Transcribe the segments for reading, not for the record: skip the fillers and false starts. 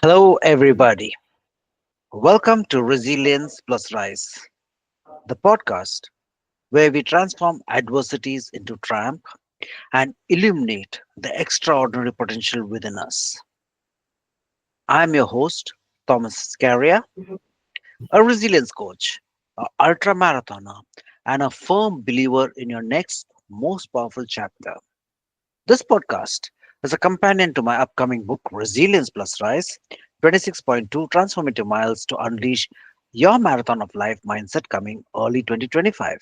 Hello, everybody. Welcome to Resilience plus Rise, the podcast where we transform adversities into triumph and illuminate the extraordinary potential within us. I'm your host, Thomas Scaria, a resilience coach, a ultra marathoner, and a firm believer in your next most powerful chapter. This podcast is a companion to my upcoming book, Resilience plus Rise 26.2 Transformative Miles to Unleash Your Marathon of Life Mindset, coming early 2025.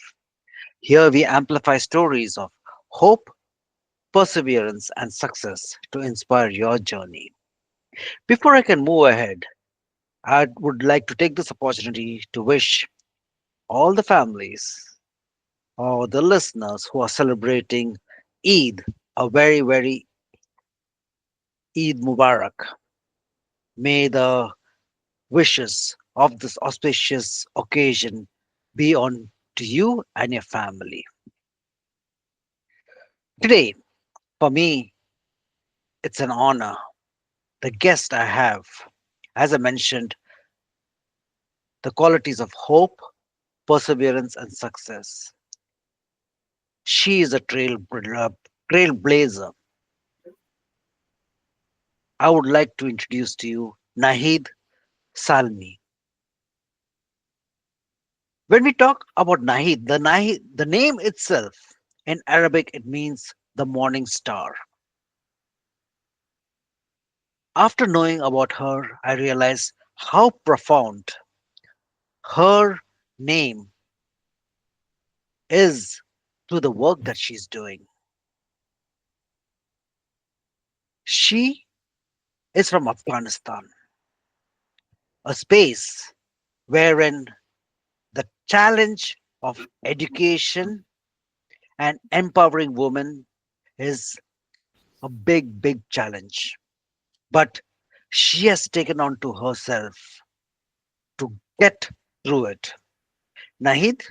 Here we amplify stories of hope, perseverance, and success to inspire your journey. Before I can move ahead, I would like to take this opportunity to wish all the families or the listeners who are celebrating Eid a very Eid Mubarak. May the wishes of this auspicious occasion be on to you and your family. Today, for me, it's an honor. The guest I have, as I mentioned, the qualities of hope, perseverance, and success. She is a trailblazer. I would like to introduce to you Nahid Salmi. When we talk about Nahid, the name itself in Arabic it means the morning star. After knowing about her, I realized how profound her name is to the work that she's doing. She is from Afghanistan, a space wherein the challenge of education and empowering women is a big challenge. But she has taken on to herself to get through it. Nahid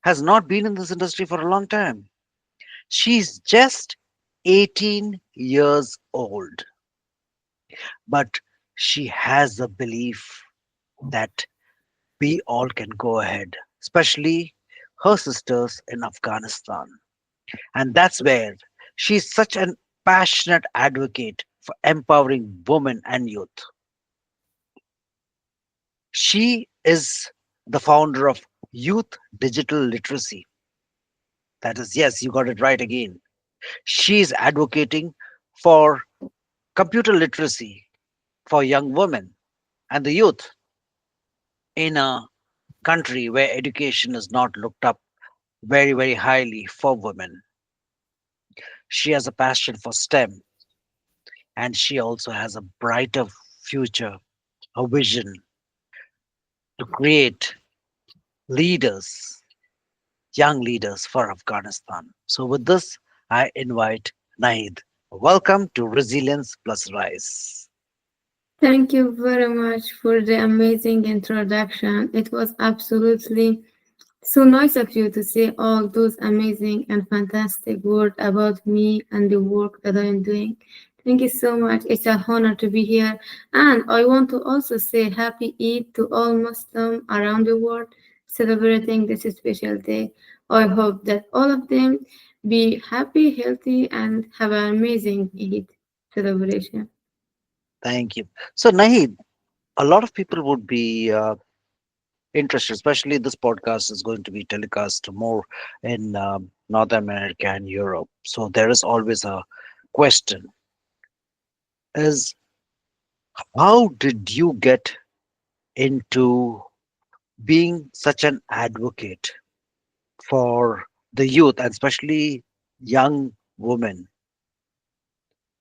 has not been in this industry for a long time. She's just 18 years old, but she has a belief that we all can go ahead, especially her sisters in Afghanistan. And that's where she's such an passionate advocate for empowering women and youth. She is the founder of Youth Digital Literacy. That is, yes, you got it right again. She is advocating for computer literacy for young women and the youth in a country where education is not looked up very highly for women. She has a passion for STEM and she also has a brighter future, a vision to create leaders, young leaders for Afghanistan. So, with this, I invite Nahid. Welcome to Resilience plus Rise. Thank you very much for the amazing introduction. It was absolutely so nice of you to say all those amazing and fantastic words about me and the work that I am doing. Thank you so much. It's an honor to be here. And I want to also say happy Eid to all Muslims around the world celebrating this special day. I hope that all of them be happy, healthy, and have an amazing Eid celebration. Thank you. So, Nahid, a lot of people would be interested, especially this podcast is going to be telecast more in North America and Europe. So, there is always a question is how did you get into being such an advocate for the youth and especially young women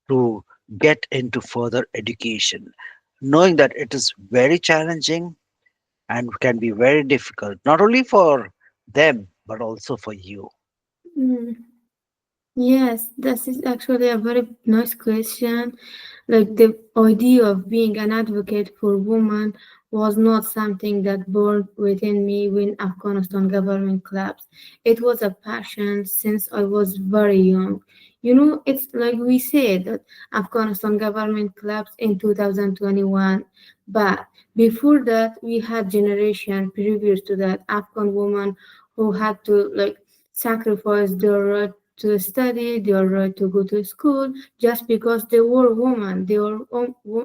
to get into further education, knowing that it is very challenging and can be very difficult, not only for them, but also for you. Mm. Yes, this is actually a very nice question. Like the idea of being an advocate for women was not something that born within me when Afghanistan government collapsed. It was a passion since I was very young. It's like we said that Afghanistan government collapsed in 2021, but before that, we had generation previous to that Afghan women who had to like sacrifice their right to study, their right to go to school, just because they were women, they were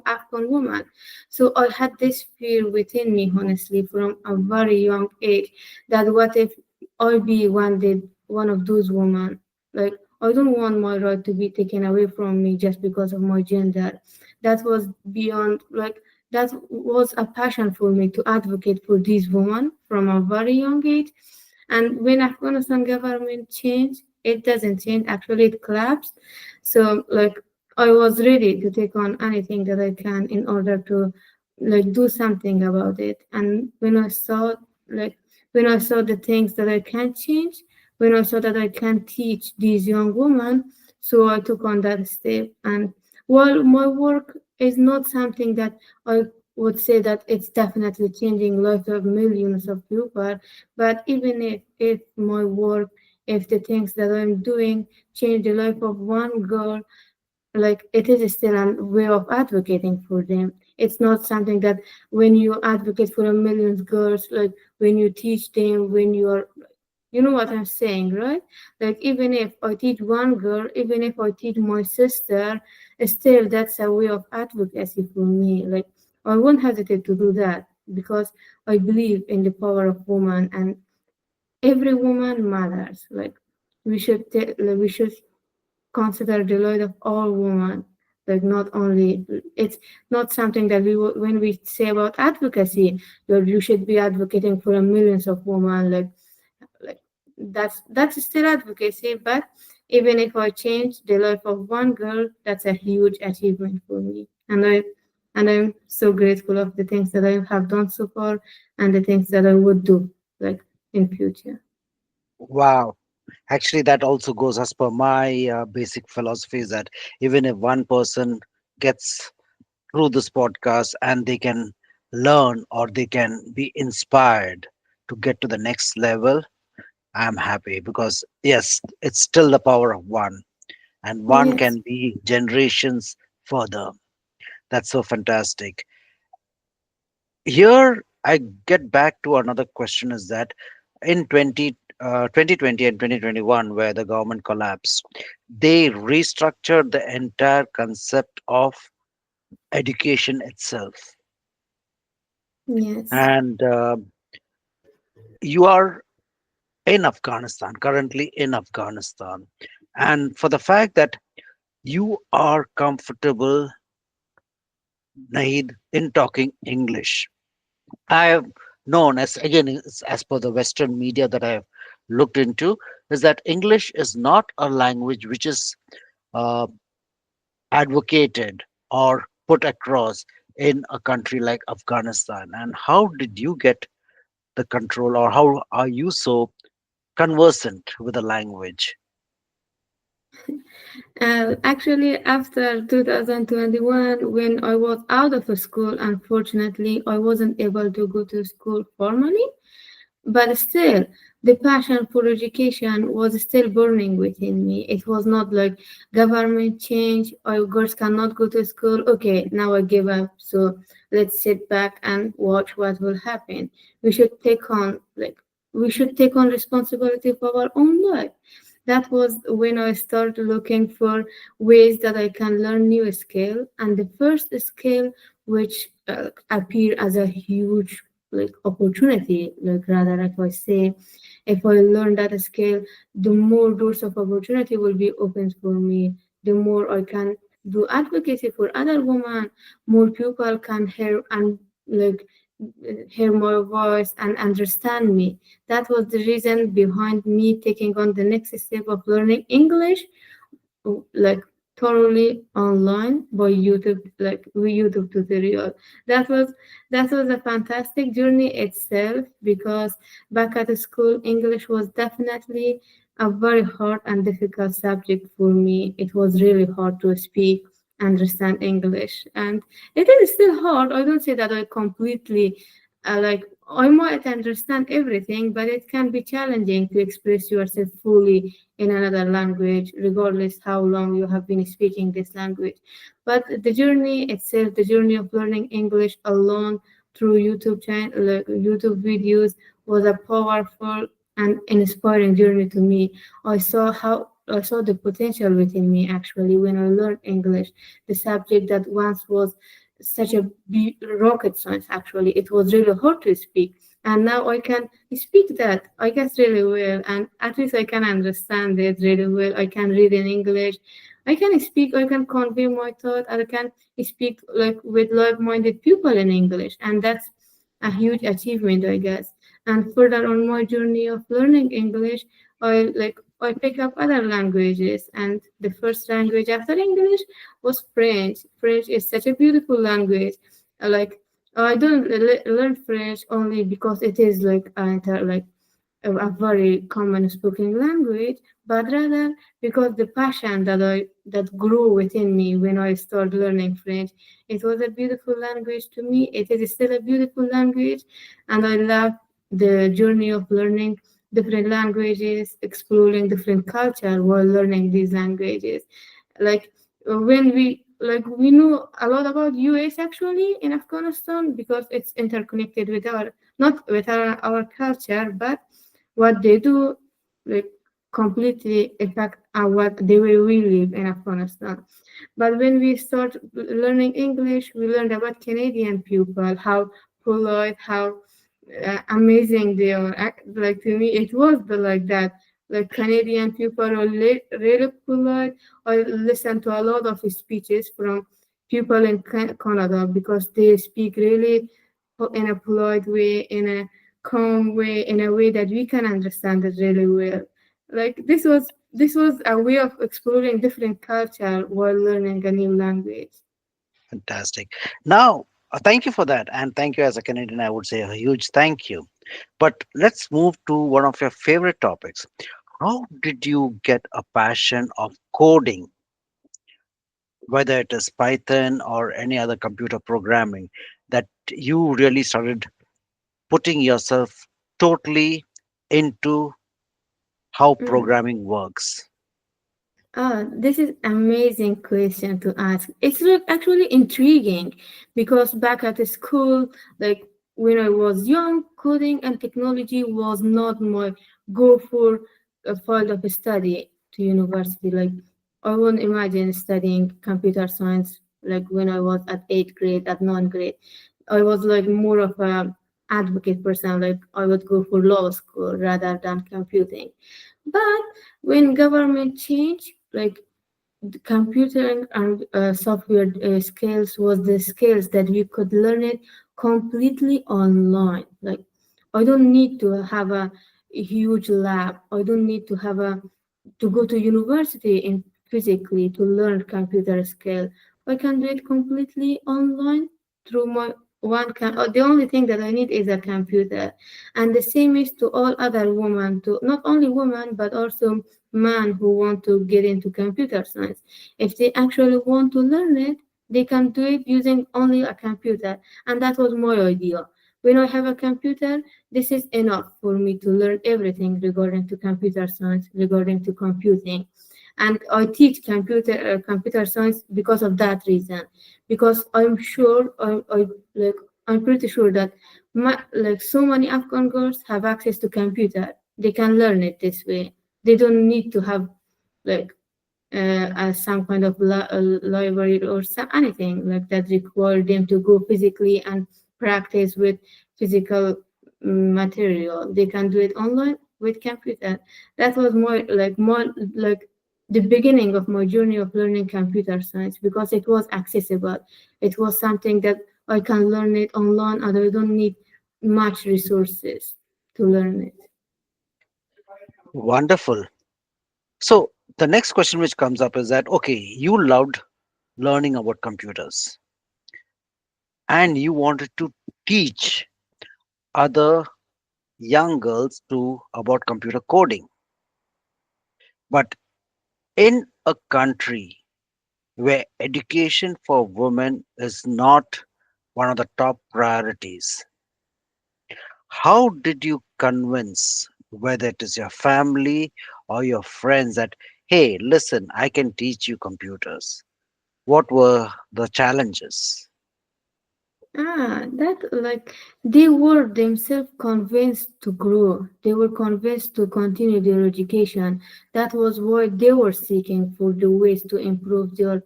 Afghan women. So I had this fear within me, honestly, from a very young age, that what if I be one of those women? Like I don't want my right to be taken away from me just because of my gender. That was beyond like that was a passion for me to advocate for these women from a very young age. And when Afghanistan government changed, it doesn't change. Actually, it collapsed. So like I was ready to take on anything that I can in order to like do something about it. And like when I saw the things that I can change, when I saw that I can teach these young women, so I took on that step. And while my work is not something that I would say that it's definitely changing lives of millions of people, but even if my work, if the things that I'm doing change the life of one girl, like it is still a way of advocating for them. It's not something that when you advocate for a million girls, like when you teach them, when you are, you know what I'm saying, right? Like even if I teach one girl, even if I teach my sister, still that's a way of advocacy for me. Like I won't hesitate to do that because I believe in the power of woman, and every woman matters. Like we should consider the light of all women. Like not only it's not something that when we say about advocacy, you should be advocating for a millions of women. Like that's still advocacy. But even if I change the life of one girl, that's a huge achievement for me. And I'm so grateful of the things that I have done so far and the things that I would do like in future. Wow. Actually, that also goes as per my basic philosophy is that even if one person gets through this podcast and they can learn or they can be inspired to get to the next level, I'm happy because, yes, it's still the power of one, and one Yes. can be generations further. That's so fantastic. Here, I get back to another question is that in 2020 and 2021, where the government collapsed, they restructured the entire concept of education itself. Yes. And you are in Afghanistan, currently in Afghanistan. And for the fact that you are comfortable, Nahid, in talking English, I have known as again as per the Western media that I have looked into, is that English is not a language which is uh, advocated or put across in a country like Afghanistan. And how did you get the control, or how are you so conversant with the language? Actually, after 2021, when I was out of school, unfortunately, I wasn't able to go to school formally. But still, the passion for education was still burning within me. It was not like government change, or girls cannot go to school. Okay, now I give up. So let's sit back and watch what will happen. We should take on like we should take on responsibility for our own life. That was when I started looking for ways that I can learn new skill. And the first skill which appeared as a huge like opportunity, like rather if I say, if I learn that skill, the more doors of opportunity will be opened for me, the more I can do advocacy for other women, more people can hear and like hear my voice and understand me. That was the reason behind me taking on the next step of learning English, like thoroughly online by YouTube, like with YouTube tutorial. That was that was a fantastic journey itself because back at school, English was definitely a very hard and difficult subject for me. It was really hard to speak, understand English, and it is still hard. I don't say that I completely like I might understand everything, but it can be challenging to express yourself fully in another language, regardless how long you have been speaking this language. But the journey itself, the journey of learning English alone through YouTube channel, like YouTube videos, was a powerful and inspiring journey to me. I saw the potential within me actually when I learned English, the subject that once was such a rocket science actually. It was really hard to speak, and now I can speak that I guess really well, and at least I can understand it really well. I can read in English, I can speak, I can convey my thought, I can speak like with like-minded people in English, and that's a huge achievement, I guess. And further on my journey of learning English, I pick up other languages, and the first language after English was French. French is such a beautiful language. Like I don't learn French only because it is like a very common spoken language, but rather because the passion that grew within me when I started learning French. It was a beautiful language to me. It is still a beautiful language, and I love the journey of learning different languages, exploring different culture while learning these languages. Like we know a lot about US actually in Afghanistan because it's interconnected with our not with our culture, but what they do like completely affect our the way we live in Afghanistan. But when we start learning English, we learned about Canadian people, how polite, how amazing they are. Like to me, it was like that. Like Canadian people are really polite. I listen to a lot of speeches from people in Canada because they speak really in a polite way, in a calm way, in a way that we can understand it really well. Like this was a way of exploring different culture while learning a new language. Fantastic. Now, thank you for that. And thank you as a Canadian, I would say a huge thank you. But let's move to one of your favorite topics. How did you get a passion of coding, whether it is Python or any other computer programming, that you really started putting yourself totally into how Mm. programming works? This is amazing question to ask. It's like actually intriguing because back at the school, like when I was young, coding and technology was not my go for field of study to university. Like I wouldn't imagine studying computer science like when I was at eighth grade, at ninth grade. I was like more of a advocate person. Like I would go for law school rather than computing. But when government changed, like the computer and software skills was the skills that we could learn it completely online. Like I don't need to have a huge lab. I don't need to have a to go to university in physically to learn computer skill. I can do it completely online through my the only thing that I need is a computer. And the same is to all other women, to not only women but also men who want to get into computer science. If they actually want to learn it, they can do it using only a computer. And that was my idea. When I have a computer, this is enough for me to learn everything regarding to computer science, regarding to computing. And I teach computer science because of that reason. Because I'm sure like I'm pretty sure that like so many Afghan girls have access to computer. They can learn it this way. They don't need to have like as some kind of library or anything like that require them to go physically and practice with physical material. They can do it online with computer. That was more like the beginning of my journey of learning computer science because it was accessible. It was something that I can learn it online and I don't need much resources to learn it. Wonderful. So the next question which comes up is that okay, you loved learning about computers and you wanted to teach other young girls to about computer coding. But in a country where education for women is not one of the top priorities, How did you convince, whether it is your family or your friends, that, hey, listen, I can teach you computers? What were the challenges? That like they were themselves convinced to grow. They were convinced to continue their education. That was why they were seeking for the ways to improve their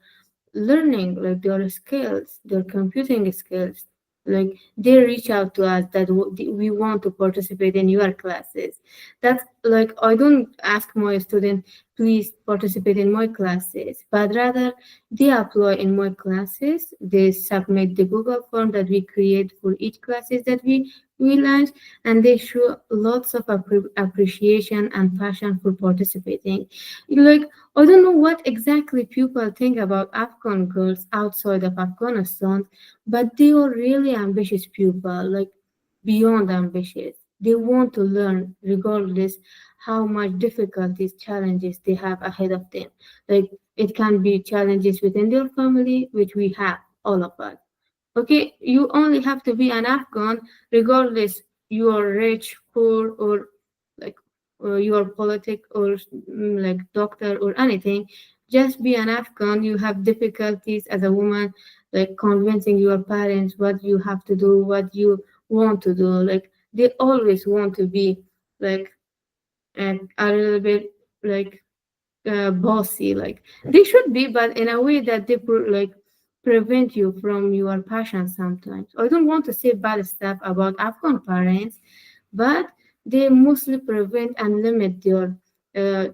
learning, like their skills, their computing skills. Like they reach out to us that we want to participate in your classes. That's like I don't ask my student, please participate in my classes, but rather they apply in my classes. They submit the Google form that we create for each classes that we launch, and they show lots of appreciation and passion for participating. Like I don't know what exactly people think about Afghan girls outside of Afghanistan, but they are really ambitious people, like beyond ambitious. They want to learn regardless how much difficulties, challenges they have ahead of them. Like it can be challenges within their family, which we have, all of us. Okay, you only have to be an Afghan, regardless you are rich, poor, or like you are politic or like doctor or anything. Just be an Afghan. You have difficulties as a woman, like convincing your parents what you have to do, what you want to do. Like they always want to be like a little bit like bossy, like they should be, but in a way that they like prevent you from your passion sometimes. I don't want to say bad stuff about Afghan parents, but they mostly prevent and limit their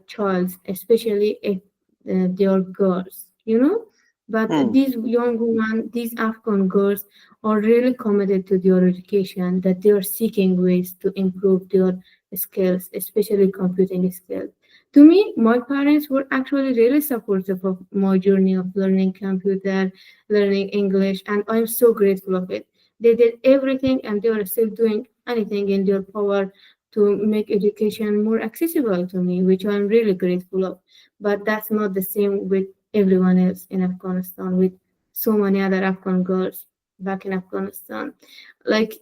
child, especially if they are girls, you know. But Hmm. these young women, these Afghan girls, are really committed to their education, that they are seeking ways to improve their skills, especially computing skills. To me, my parents were actually really supportive of my journey of learning computer, learning English, and I'm so grateful of it. They did everything and they are still doing anything in their power to make education more accessible to me, which I'm really grateful of. But that's not the same with everyone else in Afghanistan, with so many other Afghan girls back in Afghanistan. Like,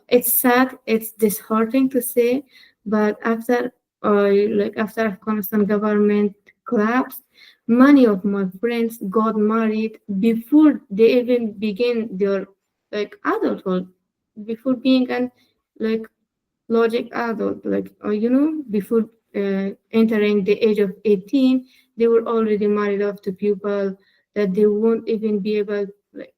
it's sad, it's disheartening to say, but after Afghanistan government collapsed, many of my friends got married before they even begin their like adulthood, before being an like logic adult, like before entering the age of 18, they were already married off to people that they won't even be able like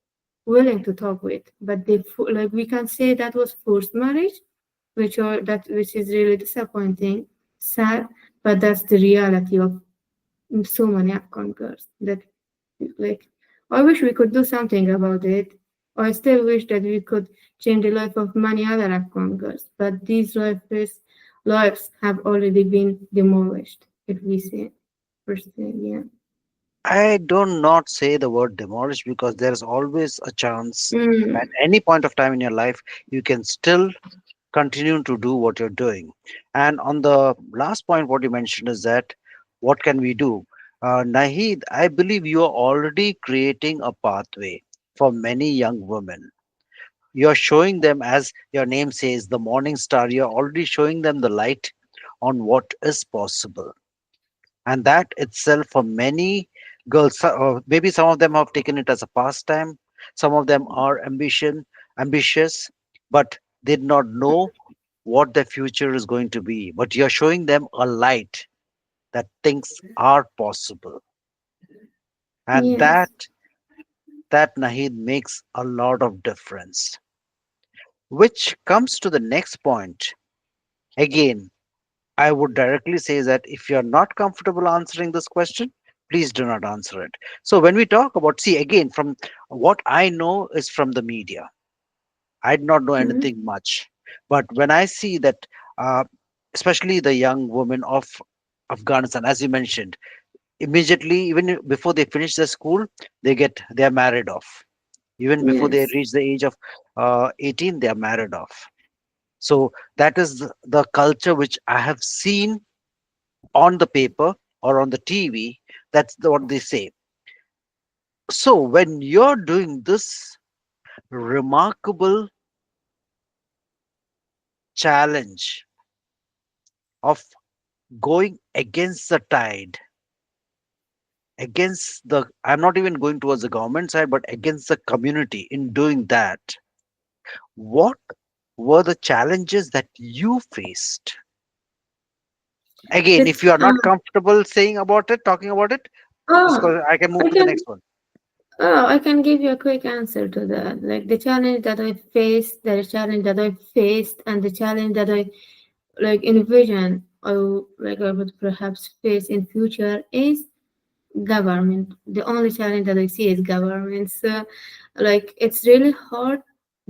willing to talk with. But like we can say that was forced marriage, which is really disappointing, sad, but that's the reality of so many Afghan girls. That like I wish we could do something about it. I still wish that we could change the life of many other Afghan girls, but these lives have already been demolished, if we say first thing, yeah. I do not say the word demolish because there is always a chance at Mm, any point of time in your life you can still continue to do what you're doing. And on the last point, what you mentioned is that what can we do? Nahid, I believe you are already creating a pathway for many young women. You're showing them, as your name says, the morning star. You're already showing them the light on what is possible. And that itself, for many girls, maybe some of them have taken it as a pastime, some of them are ambitious, but did not know what their future is going to be. But you're showing them a light that things are possible. And yes, that Nahid makes a lot of difference. Which comes to the next point. Again, I would directly say that if you're not comfortable answering this question, please do not answer it. So when we talk about, see, again, from what I know is from the media. I did not know mm, anything much. But when I see that, uh, especially the young women of Afghanistan, as you mentioned, immediately, even before they finish their school, they are married off. Even before they yes, reach the age of 18, they are married off. So that is the culture which I have seen on the paper or on the TV. That's what they say. So when you're doing this remarkable challenge of going against the tide, against the, I'm not even going towards the government side, but against the community in doing that? What were the challenges that you faced? Again, It if you are not comfortable saying about it, talking about it, just oh, 'cause I can move I to the can next one. I can give you a quick answer to that. Like the challenge that I faced, the challenge that I faced, and the challenge that I like envision or like I would perhaps face in future is government. The only challenge that I see is government. So, like, it's really hard,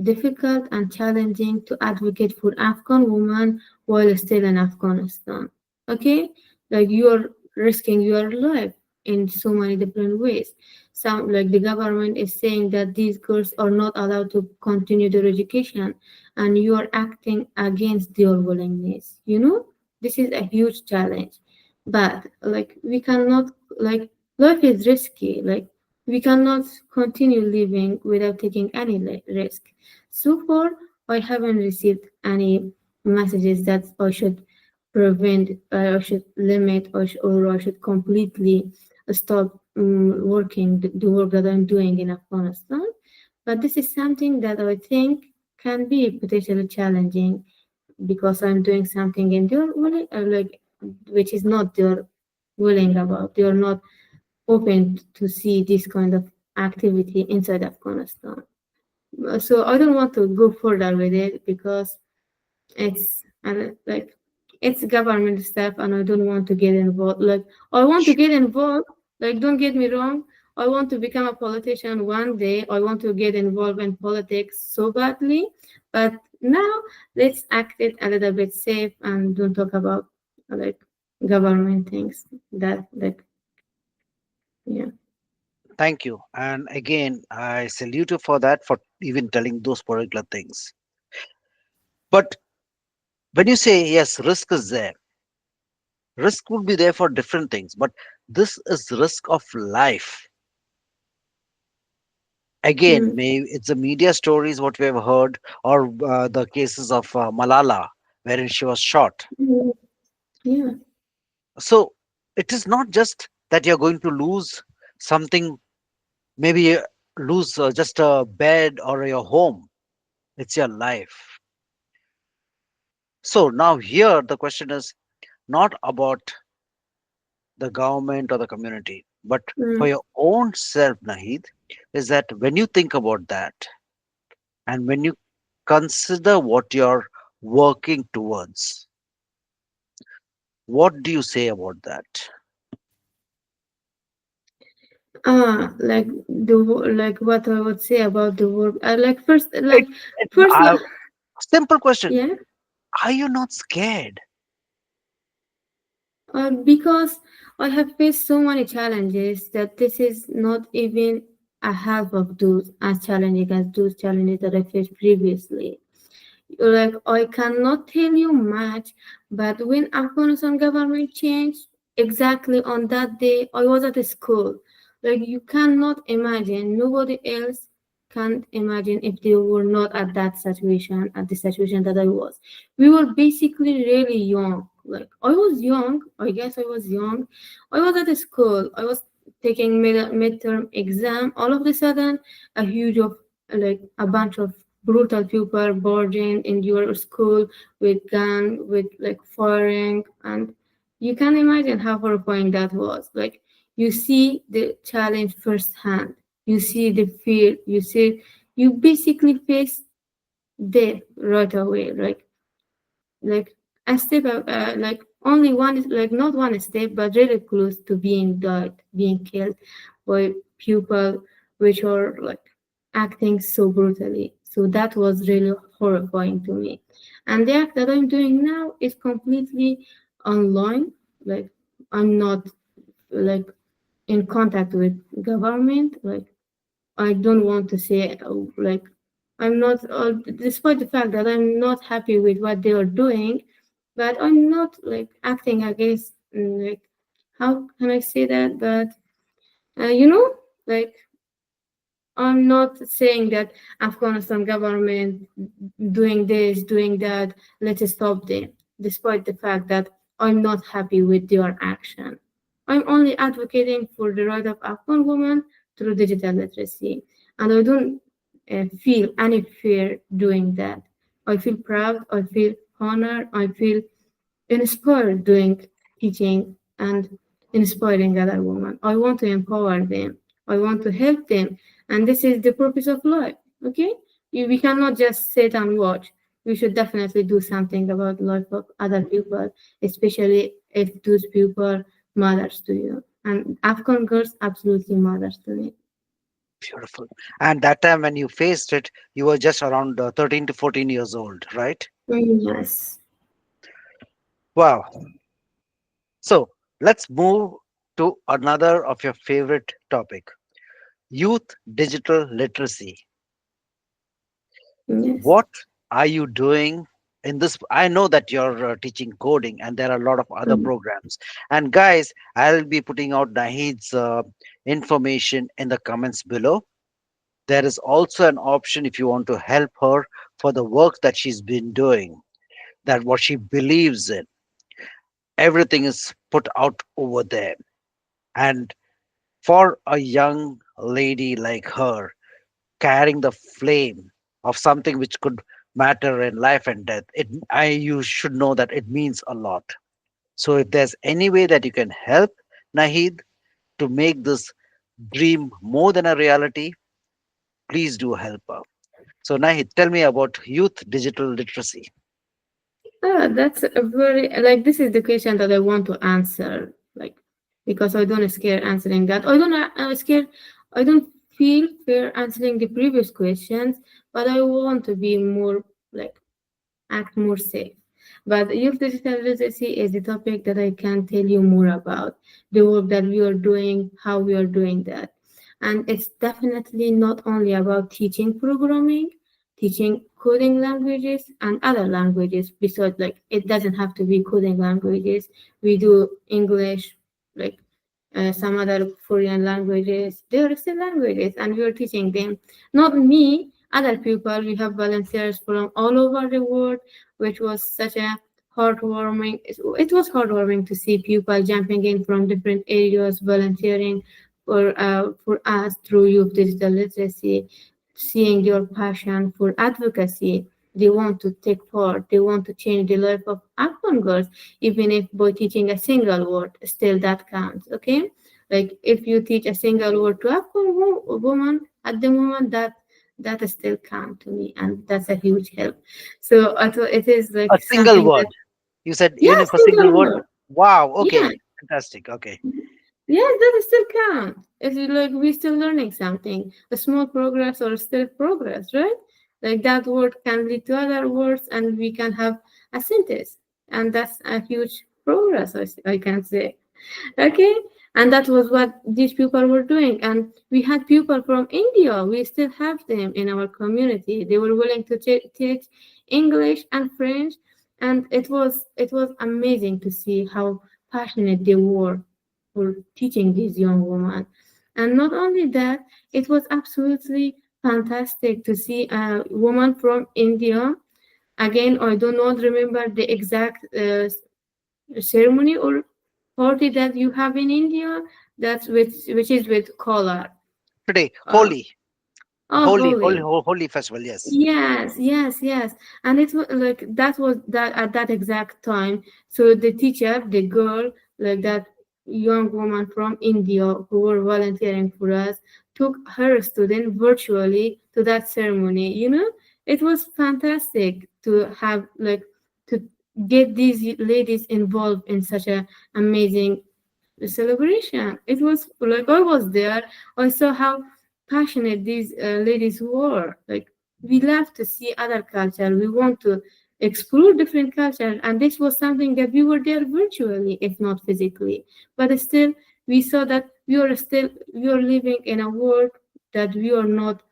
difficult, and challenging to advocate for Afghan women while still in Afghanistan. Okay, like you're risking your life in so many different ways. Some, like the government is saying that these girls are not allowed to continue their education, and you are acting against their willingness. You know, this is a huge challenge. But like we cannot like life is risky. Like we cannot continue living without taking any risk. So far, I haven't received any messages that I should prevent, I should limit, or I should completely stop working the work that I'm doing in Afghanistan. But this is something that I think can be potentially challenging because I'm doing something in their willing, like which is not their willing about. They are not open to see this kind of activity inside Afghanistan. So I don't want to go further with it because it's like it's government stuff, and I don't want to get involved. Like I want to get involved. Like don't get me wrong. I want to become a politician one day. I want to get involved in politics so badly. But now let's act it a little bit safe and don't talk about like government things. That like yeah. Thank you. And again, I salute you for that, for even telling those particular things. But when you say yes, risk is there, risk would be there for different things, but this is risk of life. Again, Mm, maybe it's the media stories what we have heard, or the cases of Malala, wherein she was shot. mm, yeah. So it is not just that you're going to lose something, maybe lose just a bed or your home. It's your life. So now here the question is not about the government or the community, but for Mm. your own self, Nahid, is that when you think about that and when you consider what you're working towards, what do you say about that? Like like what I would say about the work. Like first, It, like it, first, simple question. yeah. Are you not scared? Because I have faced so many challenges that this is not even a half of those as challenging as those challenges that I faced previously. Like I cannot tell you much, but when Afghanistan government changed, exactly on that day, I was at a school. Like you cannot imagine, nobody else can't imagine if they were not at that situation, at the situation that I was. We were basically really young. Like I was young, I guess I was young. I was at a school. I was taking midterm exam. All of a sudden, a huge of like a bunch of brutal people barging in your school with gun, with like firing, and you can imagine how horrifying that was. Like you see the challenge firsthand, you see the fear, you basically face death right away. Like a step like only one is like not one step but really close to being died, being killed by people which are like acting so brutally. So that was really horrifying to me. And the act that I'm doing now is completely online. Like I'm not like in contact with government. Like I don't want to say like I'm not, despite the fact that I'm not happy with what they are doing, but I'm not like acting against, like, how can I say that? But, you know, like, I'm not saying that Afghanistan government doing this, doing that, let's stop them, despite the fact that I'm not happy with your action. I'm only advocating for the right of Afghan women through digital literacy, and I don't feel any fear doing that. I feel proud, I feel honored, I feel inspired doing teaching and inspiring other women. I want to empower them. I want to help them. And this is the purpose of life. Okay? We cannot just sit and watch. We should definitely do something about the life of other people, especially if those people matters to you. And Afghan girls absolutely matters to me. Beautiful. And that time when you faced it, you were just around 13 to 14 years old, right? Yes. Wow. So let's move to another of your favorite topic, youth digital literacy. Yes. What are you doing in this? I know that you're teaching coding and there are a lot of other Mm. programs. And guys, I'll be putting out Nahid's information in the comments below. There is also an option if you want to help her for the work that she's been doing, that what she believes in. Everything is put out over there. And for a young lady like her, carrying the flame of something which could matter in life and death, you should know that it means a lot. So if there's any way that you can help Nahid to make this dream more than a reality, please do help her. So Nahid, tell me about youth digital literacy. Ah, that's a very like this is the question that I want to answer, like because I don't scare answering that. I don't scare. I don't feel fear answering the previous questions, but I want to be more like act more safe. But youth digital literacy is the topic that I can tell you more about the work that we are doing, how we are doing that. And it's definitely not only about teaching programming, teaching coding languages and other languages. Besides, like it doesn't have to be coding languages. We do English, like some other foreign languages. They are still languages, and we are teaching them. Not me, other people. We have volunteers from all over the world, which was such a heartwarming. It was heartwarming to see people jumping in from different areas, volunteering for us through youth digital literacy, seeing your passion for advocacy. They want to take part. They want to change the life of Afghan girls, even if by teaching a single word, still that counts. Okay, like if you teach a single word to Afghan woman at the moment, that still count to me, and that's a huge help. So I thought it is A like single something that word. You said yeah, even if a single single word. word. Wow. Yeah, Okay. Fantastic. Okay. yes, that still count. It's like we're still learning something. A small progress or still progress, right? Like that word can lead to other words, and we can have a sentence, and that's a huge progress. I can say. Okay, and that was what these people were doing. And we had people from India. We still have them in our community. They were willing to teach English and French, and it was amazing to see how passionate they were for teaching these young women. And not only that, it was absolutely fantastic to see a woman from India. Again, I do not remember the exact ceremony or party that you have in India. That's which is with color. Today, Uh, Holy. Holy festival. Yes. Yes, yes, yes. And it was like that was that at that exact time. So the teacher, the girl, like that young woman from India who were volunteering for us, took her student virtually to that ceremony. It was fantastic to have like to get these ladies involved in such a amazing celebration. It was like I was there. I saw how passionate these ladies were. Like we love to see other culture. We want to explore different culture, and this was something that we were there virtually, if not physically. But still, we saw that we are living in a world that we are not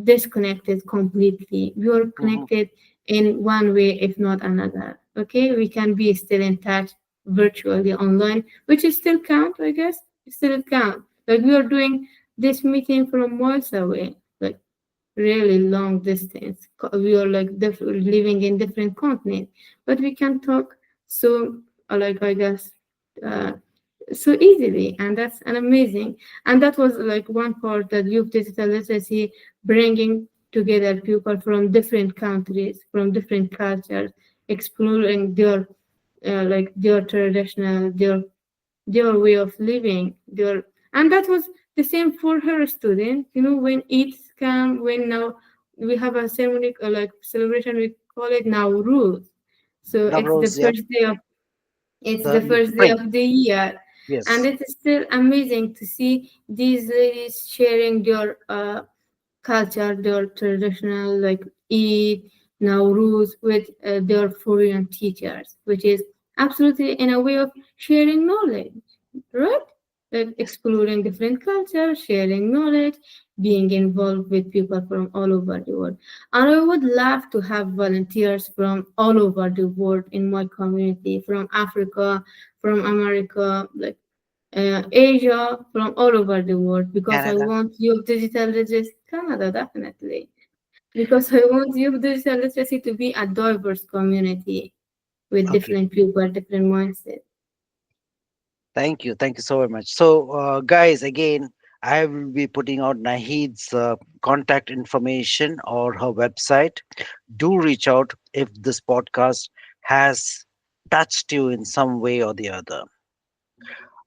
disconnected completely. We are Hmm. connected in one way, if not another. Okay, we can be still in touch virtually online, which is still count, I guess. It still count. Like we are doing this meeting from miles away. really long distance. We are like living in different continents, but we can talk so like I guess uh, so easily, and that's an amazing. And that was like one part that youth digital literacy bringing together people from different countries, from different cultures, exploring their like their traditional, their way of living, their and that was the same for her student. You know, when Eid's come, when now we have a ceremony like celebration, we call it now rules. So Navroz, yep. it's The the in first day spring. of the year, and Yes. it is still amazing to see these ladies sharing their culture, their traditional like Eid, Nowruz with their foreign teachers, which is absolutely in a way of sharing knowledge, right? Like Yes. exploring different cultures, sharing knowledge, being involved with people from all over the world. And I would love to have volunteers from all over the world in my community, from Africa, from America, like Asia, from all over the world, because I Canada. want youth digital literacy, Canada, definitely, because I want youth digital literacy to be a diverse community with Okay. different people, different mindsets. Thank you. Thank you so very much. So, guys, again, I will be putting out Nahid's contact information or her website. Do reach out if this podcast has touched you in some way or the other.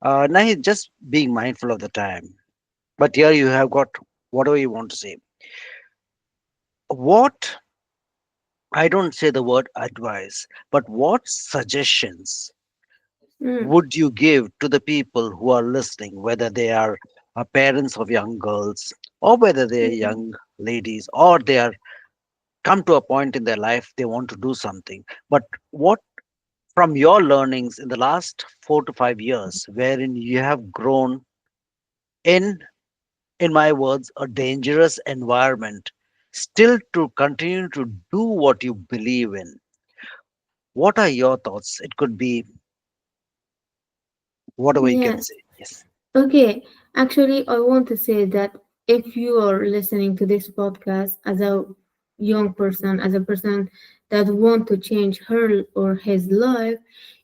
Nahid, just being mindful of the time. But here you have got whatever you want to say. What, I don't say the word advice, but what suggestions Mm, would you give to the people who are listening, whether they are parents of young girls, or whether they are mm, young ladies, or they are come to a point in their life they want to do something? But what, from your learnings in the last 4 to 5 years, wherein you have grown in my words, a dangerous environment, still to continue to do what you believe in? What are your thoughts? It could be whatever you can yes. say. Yes. Okay, actually, I want to say that if you are listening to this podcast as a young person, as a person that want to change her or his life,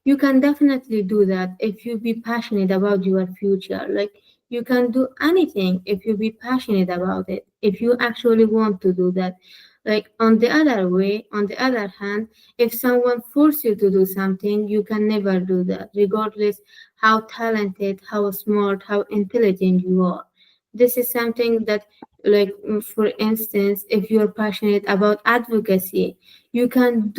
you can definitely do that if you be passionate about your future. Like you can do anything if you be passionate about it. If you actually want to do that. Like on the other way, on the other hand, if someone force you to do something, you can never do that, regardless how talented, how smart, how intelligent you are. This is something that, like, for instance, if you're passionate about advocacy, you can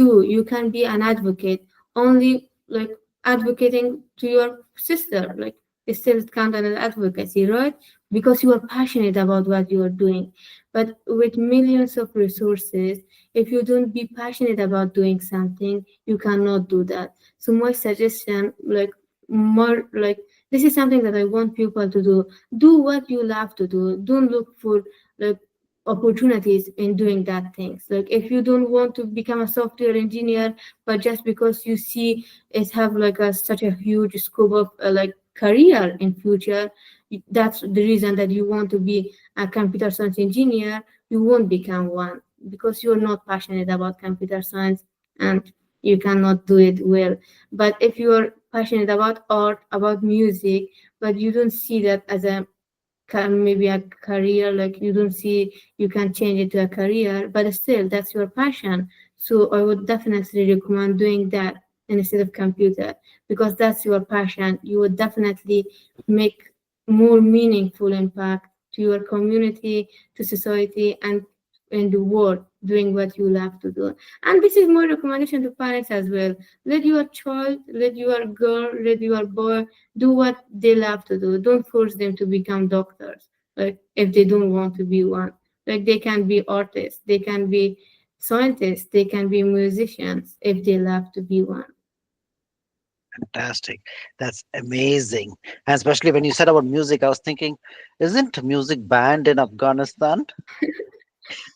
be an advocate only like advocating to your sister. Like, it still counts as advocacy, right? Because you are passionate about what you are doing. But with millions of resources, if you don't be passionate about doing something, you cannot do that. So my suggestion, like more like this is something that I want people to do. Do what you love to do. Don't look for like opportunities in doing that things. Like if you don't want to become a software engineer, but just because you see it have like a such a huge scope of like career in future, that's the reason that you want to be a computer science engineer. You won't become one because you're not passionate about computer science and you cannot do it well. But if you're passionate about art, about music, but you don't see that as a maybe a career, like you don't see you can change it to a career, but still that's your passion. So I would definitely recommend doing that instead of computer because that's your passion. You would definitely make more meaningful impact to your community, to society, and in the world doing what you love to do. And this is my recommendation to parents as well. Let your child, let your girl, let your boy do what they love to do. Don't force them to become doctors. Like if they don't want to be one. Like they can be artists, they can be scientists, they can be musicians if they love to be one. Fantastic. That's amazing. And especially when you said about music, I was thinking, isn't music banned in Afghanistan?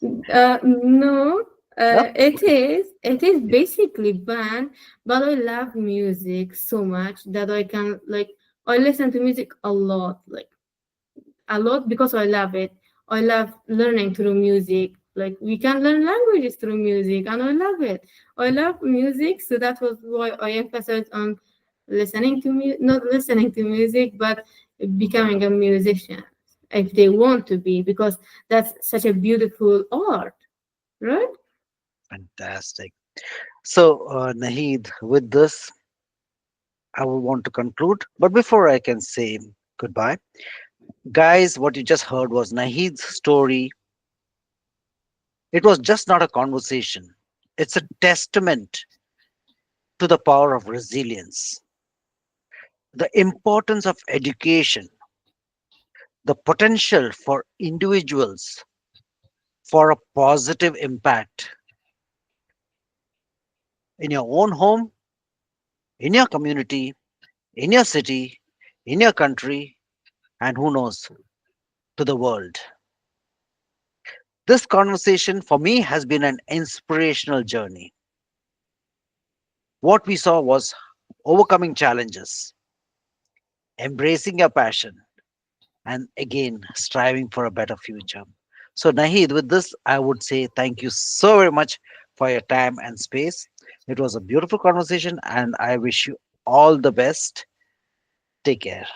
No, No? it Okay. is. It is Yeah. basically banned, but I love music so much that I can like I listen to music a lot, like a lot because I love it. I love learning through music. Like we can learn languages through music, and I love it. I love music, so that was why I emphasized on listening to not listening to music, but becoming a musician if they want to be, because that's such a beautiful art, right? Fantastic. So, Nahid, with this, I will want to conclude. But before I can say goodbye, guys, what you just heard was Nahid's story. It was just not a conversation, it's a testament to the power of resilience, the importance of education, the potential for individuals for a positive impact in your own home, in your community, in your city, in your country, and who knows, to the world. This conversation for me has been an inspirational journey. What we saw was overcoming challenges, embracing your passion, and again, striving for a better future. So, Nahid, with this, I would say thank you so very much for your time and space. It was a beautiful conversation, and I wish you all the best. Take care.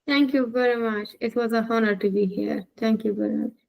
Thank you very much. It was a honor to be here. Thank you very much.